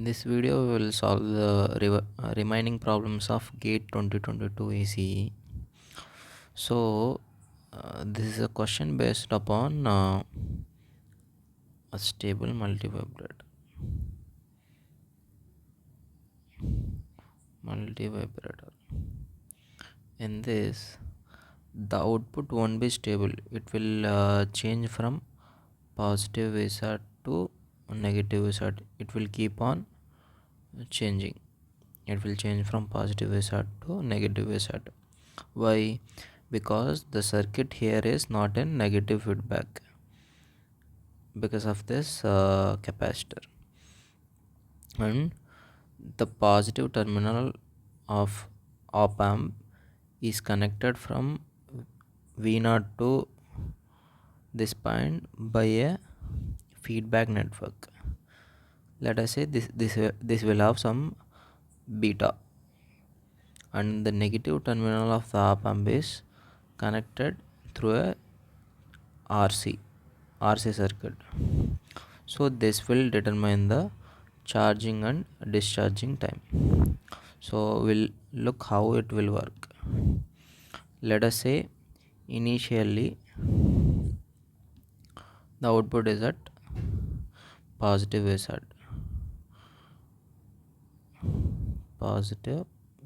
In this video, we will solve the remaining problems of GATE 2022 ACE. So, this is a question based upon a stable multivibrator. In this, the output won't be stable. It will change from positive VSAT to negative VSAT. It will keep on changing. It will change from positive VSAT to negative VSAT. Why? Because the circuit here is not in negative feedback because of this capacitor, and the positive terminal of op amp is connected from V0 to this point by a feedback network. Let us say this will have some beta, and the negative terminal of the op amp is connected through a RC circuit. So this will determine the charging and discharging time. So we'll look how it will work. Let us say initially the output is at positive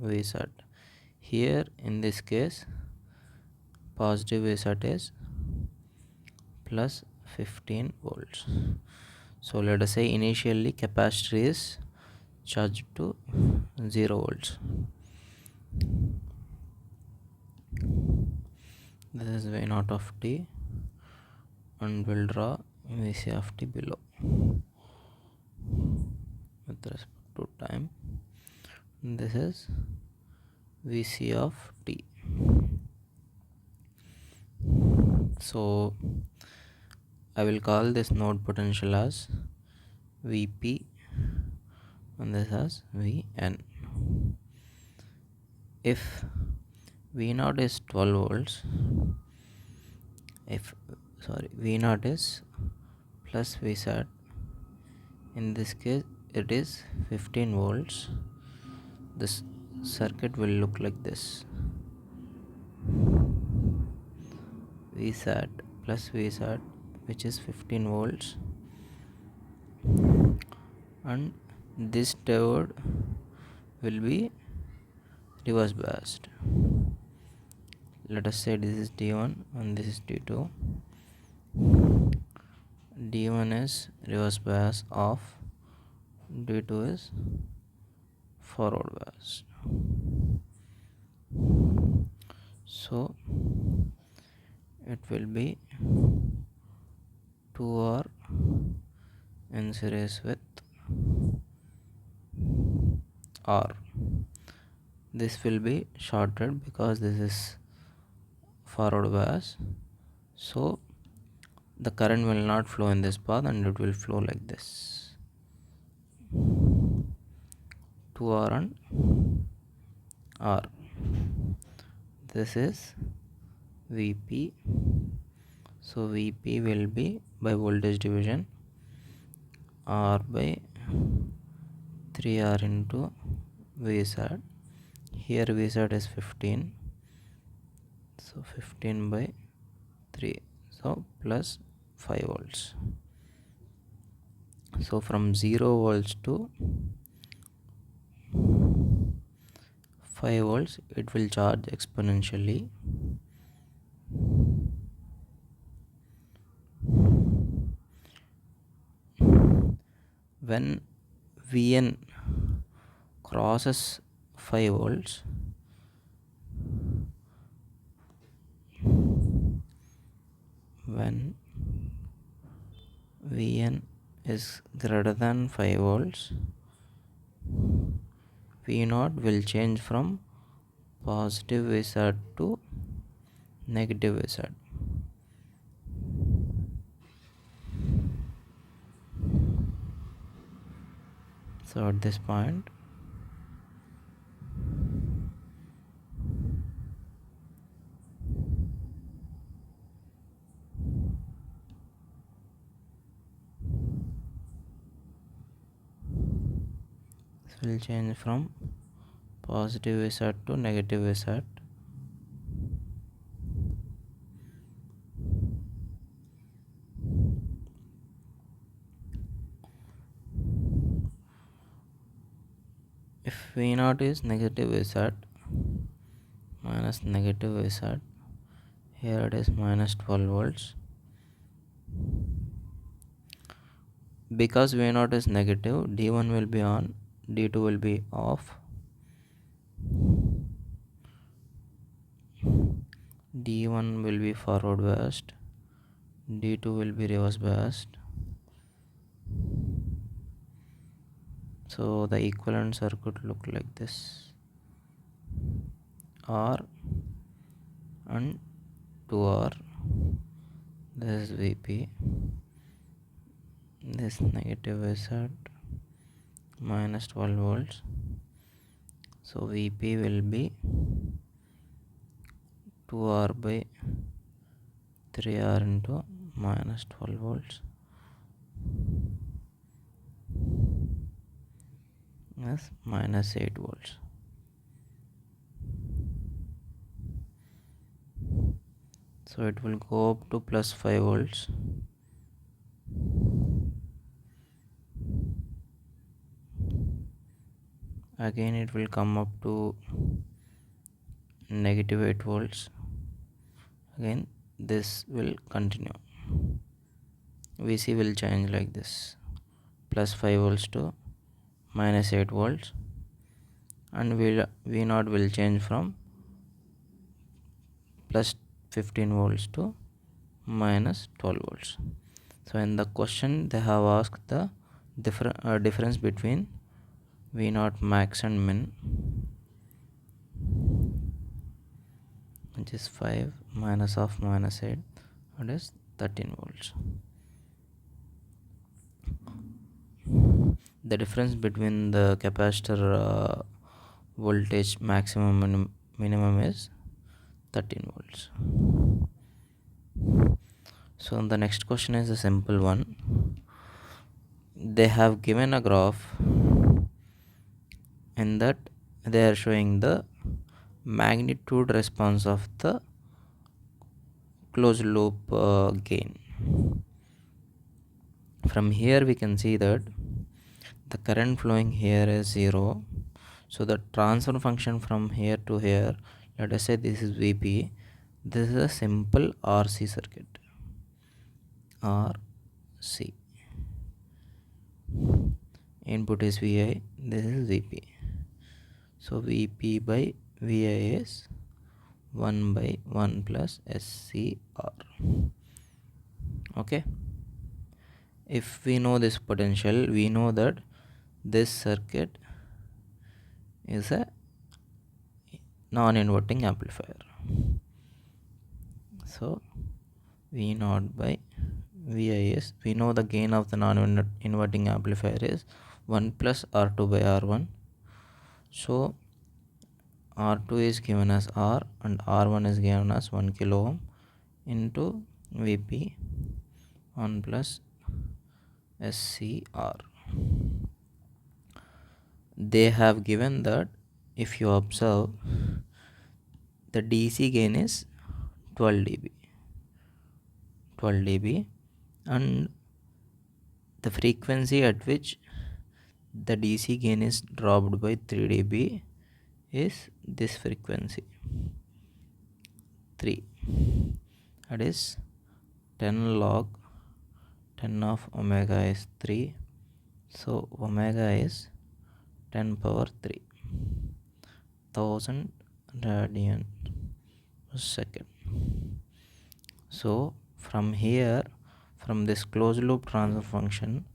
VSAT. Here in this case, positive VSAT is plus 15 volts. So let us say initially capacitor is charged to 0 volts. This is V naught of t, and we'll draw Vc of t below with respect to time. This is Vc of t. So I will call this node potential as Vp and this as Vn. If V0 is 12 volts, V0 is plus Vsat, in this case it is 15 volts. This circuit will look like this: Vsat plus Vsat, which is 15 volts, and this diode will be reverse biased. Let us say this is D1 and this is D2. D1 is reverse bias off, D2 is forward bias. So it will be 2R in series with R. This will be shorted because this is forward bias, so the current will not flow in this path and it will flow like this: 2R and R. This is Vp. So Vp will be by voltage division R by 3R into Vsat. Here Vsat is 15, so 15 by 3, so plus 5 volts. So from 0 volts to 5 volts it will charge exponentially. When Vn crosses 5 volts, when Vn is greater than 5 volts, V0 will change from positive Vsat to negative Vsat. So at this point will change from positive VSAT to negative VSAT. If V0 is negative VSAT minus negative VSAT, here it is minus 12 volts. Because V0 is negative, D1 will be on, D2 will be off. D1 will be forward biased, D2 will be reverse biased. So the equivalent circuit look like this. R and 2R, this is VP, this negative VSAT minus 12 volts, so VP will be 2R by 3R into minus 12 volts, yes, minus 8 volts. So it will go up to plus 5 volts. Again it will come up to negative 8 volts. Again this will continue. VC will change like this, plus 5 volts to minus 8 volts, and V0 will change from plus 15 volts to minus 12 volts. So in the question they have asked the difference between V0 max and min, which is 5 minus of minus 8, that is 13 volts. The difference between the capacitor voltage maximum minimum is 13 volts. So the next question is a simple one. They have given a graph in that they are showing the magnitude response of the closed loop gain. From here we can see that the current flowing here is 0, so the transfer function from here to here, let us say this is VP, this is a simple RC circuit, RC, input is Vi, this is Vp, so Vp by Vi is 1 by 1 plus SCR. Okay, if we know this potential, we know that this circuit is a non-inverting amplifier. So V0 by Vi is, we know the gain of the non-inverting amplifier is 1 plus R2 by R1. So R2 is given as R and R1 is given as 1 kilo ohm into Vp 1 plus SCR. They have given that if you observe, the DC gain is 12 dB and the frequency at which the DC gain is dropped by 3 dB is this frequency 3, that is 10 log 10 of omega is 3, so omega is 10 power 3, 1000 radian per second. So from here, from this closed loop transfer function,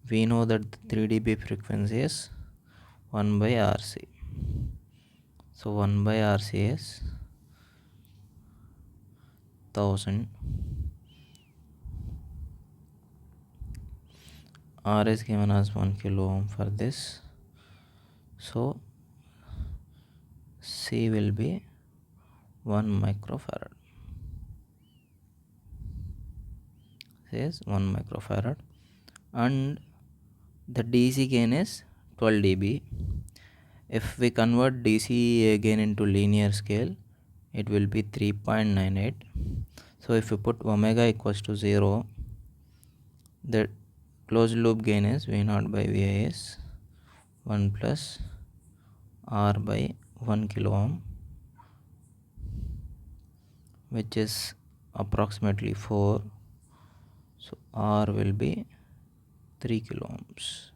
we know that the 3 dB frequency is 1 by RC. So 1 by RC is 1000. R is given as 1 kilo ohm for this. So C will be 1 microfarad. C is 1 microfarad and the DC gain is 12 dB. If we convert DC again into linear scale, it will be 3.98. So if you put omega equals to 0, the closed loop gain is V0 by Vi is 1 plus R by 1 kilo ohm, which is approximately 4. So R will be 3 kilo ohms.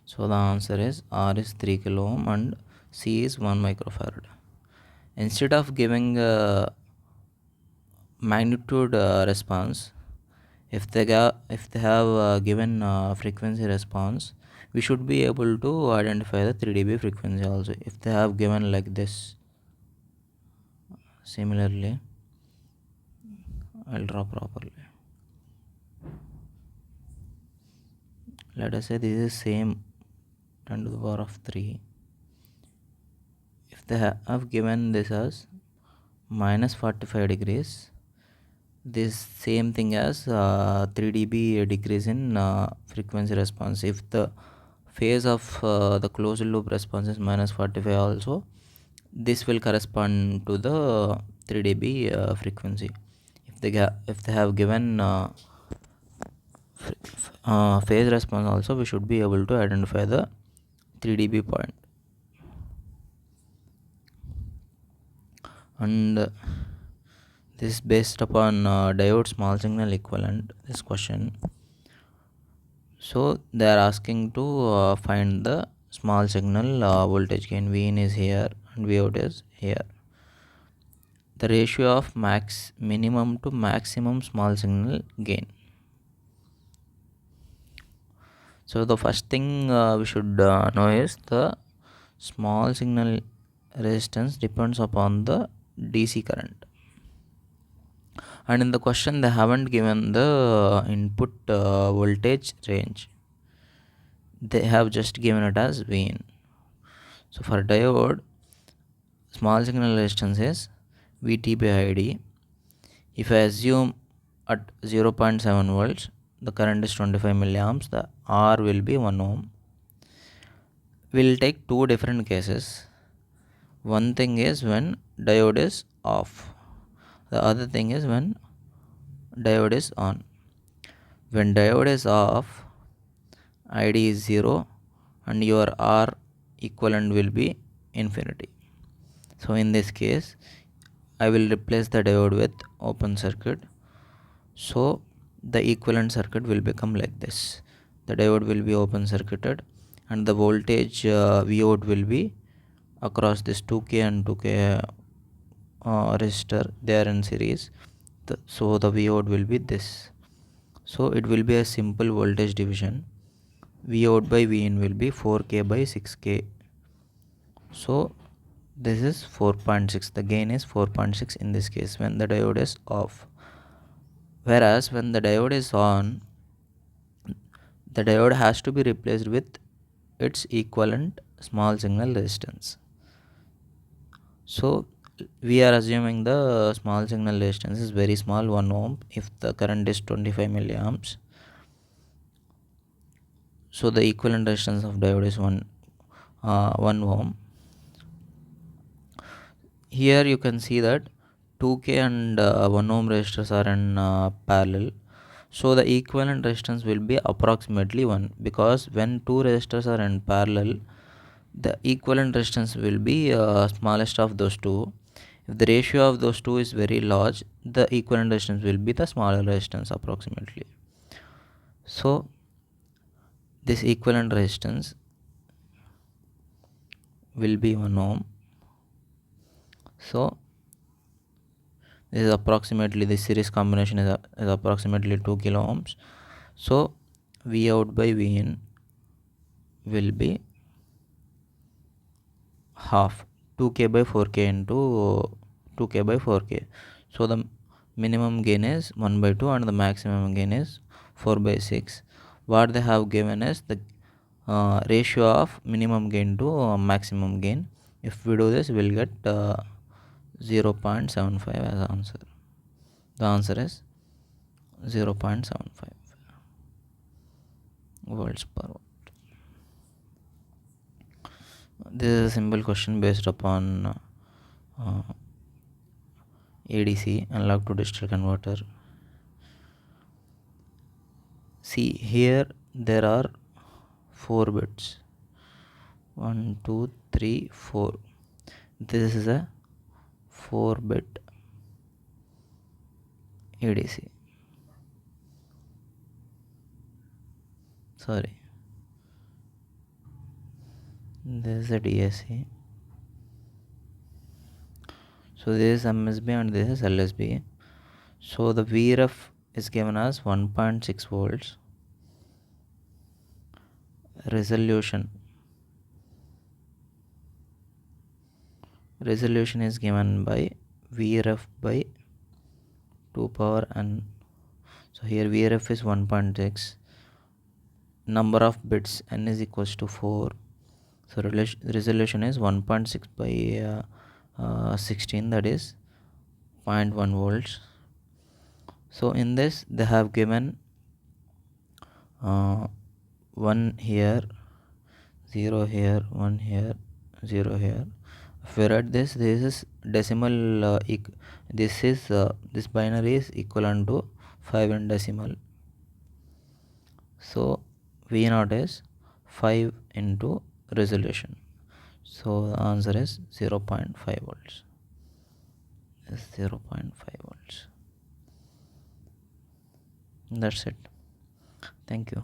So the answer is R is 3 kilo ohm and C is 1 microfarad. Instead of giving a magnitude response, if they have given frequency response, we should be able to identify the 3 dB frequency also. If they have given like this, similarly, I'll draw properly. Let us say this is same 10 to the power of 3. If they have given this as minus 45 degrees, this same thing as 3 dB decrease in frequency response. If the phase of the closed loop response is minus 45 also, this will correspond to the 3 dB frequency. If they have given phase response also, we should be able to identify the 3 dB point. And this is based upon diode small signal equivalent, this question. So they are asking to find the small signal voltage gain. Vin is here and Vout is here. The ratio of minimum to maximum small signal gain. So the first thing we should know is the small signal resistance depends upon the DC current. And in the question they haven't given the input voltage range. They have just given it as Vin. So for diode, small signal resistance is Vt by Id. If I assume at 0.7 volts, the current is 25 milliamps, the R will be 1 ohm. We'll take two different cases. One thing is when diode is off. The other thing is when diode is on. When diode is off, Id is 0 and your R equivalent will be infinity. So in this case, I will replace the diode with open circuit. So the equivalent circuit will become like this. The diode will be open circuited and the voltage Vout will be across this 2K and 2K resistor. They are in series. So the Vout will be this. So it will be a simple voltage division. Vout by Vin will be 4K by 6K. So this is 4.6. The gain is 4.6 in this case when the diode is off. Whereas when the diode is on, the diode has to be replaced with its equivalent small signal resistance. So we are assuming the small signal resistance is very small, 1 ohm, if the current is 25 milliamps. So the equivalent resistance of diode is 1 ohm. Here you can see that 2K and 1 ohm resistors are in parallel. So the equivalent resistance will be approximately 1, because when two resistors are in parallel, the equivalent resistance will be smallest of those two. If the ratio of those two is very large, the equivalent resistance will be the smaller resistance approximately. So this equivalent resistance will be 1 ohm. So this is approximately, the series combination is approximately 2 kilo ohms. So Vout by Vin will be half, 2K by 4K into 2K by 4K. So the minimum gain is 1 by 2 and the maximum gain is 4 by 6. What they have given is the ratio of minimum gain to maximum gain. If we do this, we will get 0.75 as answer. The answer is 0.75. volts per watt. This is a simple question based upon ADC, analog to digital converter. See here there are 4 bits, 1 2 3 4. This is a 4-bit ADC. Sorry, this is a DSC. So this is MSB and this is LSB. So the VREF is given as 1.6 volts. Resolution is given by VREF by 2 power n. So here VREF is 1.6, number of bits n is equals to 4. So resolution is 1.6 by 16, that is 0.1 volts. So in this they have given 1 here, 0 here, 1 here, 0 here. If we write this is decimal, this binary is equivalent to 5 in decimal. So V0 is 5 into resolution. So the answer is 0.5 volts. Is 0.5 volts. That's it. Thank you.